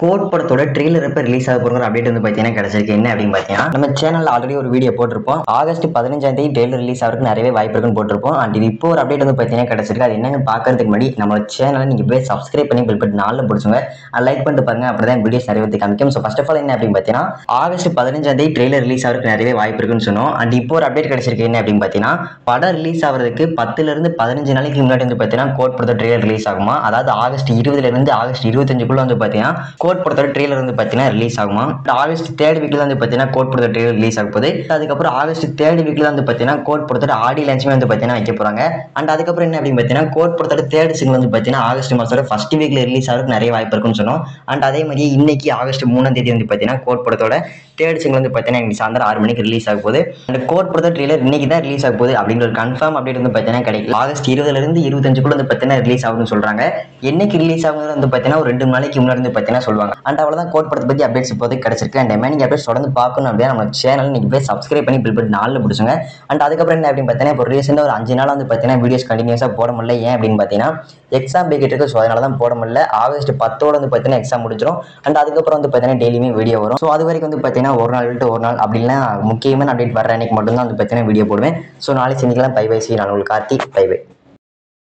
Code படத்தோட trailer எப்போ release ஆக போகிற அப்டேட் வந்து பார்த்தீங்கன்னா கிடைச்சிருக்கு. என்ன அப்படின்னு பார்த்தீங்கன்னா, நம்ம சேனலில் ஆல்ரெடி ஒரு வீடியோ போட்டிருப்போம். ஆகஸ்ட் 15ஆம் தேதி ட்ரெய்லர் ரிலீஸ் ஆகிறதுக்கு நிறையவே வாய்ப்பு இருக்குன்னு போட்டிருப்போம். அண்ட் இது இப்போ ஒரு அப்டேட் வந்து பார்த்தீங்கன்னா கிடைச்சிருக்கு. அது என்னன்னு பார்க்கறதுக்கு முன்னாடி நம்ம சேனலை நீங்கள் போய் சப்ஸ்கிரைப் பண்ணி பில் பட்டு நாளில் பிடிச்சுங்க, லைக் பண்ணிட்டு பாருங்க. அப்படிதான் வீடியோஸ் நிறைய வந்து காமிக்கும். ஸோ ஃபர்ஸ்ட் ஆஃப் ஆல் என்ன அப்படின்னு பார்த்தீங்கன்னா, ஆகஸ்ட் 15ஆம் தேதி ட்ரெய்லர் ரிலீஸ் ஆகிறதுக்கு நிறையவே வாய்ப்பு இருக்குன்னு சொன்னோம். அண்ட் இப்போ ஒரு அப்டேட் கிடைச்சிருக்கு. என்ன அப்படின்னு பார்த்தீங்கன்னா, படம் ரிலீஸ் ஆகிறதுக்கு 10லிருந்து 15 நாளைக்கு முன்னாடி வந்து பார்த்தீங்கன்னா கோட் படத்தோட ட்ரெய்லர் ரிலீஸ் ஆகுமா. அதாவது ஆகஸ்ட் 20லிருந்து ஆகஸ்ட் 25க்குள்ள வந்து பார்த்தீங்கன்னா கோட் படத்தோட ட்ரெய்லர் வந்து பார்த்தீங்கன்னா ரிலீஸ் ஆகுமா. ஆகஸ்ட் 3rd வீக்ல வந்து பார்த்தீங்கன்னா கோட் படத்தோட ட்ரெய்லர் ரிலீஸ் ஆக போகுது. அதுக்கப்புறம் ஆகஸ்ட் 3rd வீக்ல வந்து பார்த்தீங்கன்னா கோட் படத்தோட ஆடியோ லான்ச்சுமே வந்து பார்த்தீங்கன்னா வைக்க போறாங்க. அண்ட் அதுக்கப்புறம் என்ன அப்படின்னு பார்த்தீங்கன்னா கோட் படத்தோட 3rd சிங்கிள் வந்து பார்த்தீங்கன்னா ஆகஸ்ட் மாசத்தோட ஃபர்ஸ்ட் வீக்ல ரிலீஸ் ஆகிறதுக்கு நிறைய வாய்ப்பு இருக்குன்னு சொன்னோம். அண்ட் அதே மாதிரி இன்னைக்கு ஆகஸ்ட் 3ஆம் தேதி வந்து பார்த்தீங்கன்னா கோட் படத்தோட 3rd சிங்கிள் வந்து பார்த்தீங்கன்னா இன்னைக்கு சாயந்தரம் 6 மணிக்கு ரிலீஸ் ஆக போகுது. அந்த கோட் படத்தோட ட்ரெய்லர் இன்னைக்கு தான் ரிலீஸ் ஆக போகுது அப்படிங்கிற ஒரு கன்ஃபார்ம் அப்டேட் வந்து பார்த்தீங்கன்னா கிடைக்கல. ஆகஸ்ட் 20லிருந்து 25க்குள்ள வந்து பார்த்தீங்கன்னா ரிலீஸ் ஆகும்னு சொல்றாங்க. என்னைக்கு ரிலீஸ் ஆகுது வந்து பார்த்தீங்கன்னா ஒரு 2 நாளைக்கு முன்னாடி வந்து பார்த்தீங்கன்னா சொல்லுவாங்க. அண்ட் அவ்வளவுதான் கோட் படத்தை பத்தி அப்டேட்ஸ் இப்போதைக்கு கிடைச்சிருக்கு. அண்ட் நீங்க அப்டேட்ஸ் தொடர்ந்து பார்க்கணும் அப்படின்னா நம்ம சேனல் நீங்க போய் சப்ஸ்கிரைப் பண்ணி பில் பட்டு நாளில் பிடிச்சுங்க. அண்ட் அதுக்கப்புறம் என்ன அப்படின்னு பார்த்தீங்கன்னா இப்போ ரீசெண்டாக ஒரு 5 நாள் வந்து பார்த்தீங்கன்னா வீடியோஸ் கண்டினியூஸாக போட முடியல. ஏன் அப்படின்னு பார்த்தீங்கன்னா எக்ஸாம் போய்கிட்டு இருக்கு. ஸோ அதனால தான் போட முடியல. ஆகஸ்ட் 10ஓட வந்து பார்த்தீங்கன்னா எக்ஸாம் முடிச்சிடும். அண்ட் அதுக்கப்புறம் வந்து பார்த்தீங்கன்னா டெய்லியுமே வீடியோ வரும். ஸோ அது வரைக்கும் வந்து பார்த்தீங்கன்னா ஒரு நாள் விட்டு ஒரு நாள் அப்படின்னா முக்கியமான அப்டேட் வர அன்னைக்கு மட்டும்தான் வந்து பார்த்தீங்கன்னா வீடியோ போடுவேன். ஸோ நாளைக்கு செஞ்சுக்கலாம். By by. சி நான் உங்களுக்கு கார்த்தி. By by.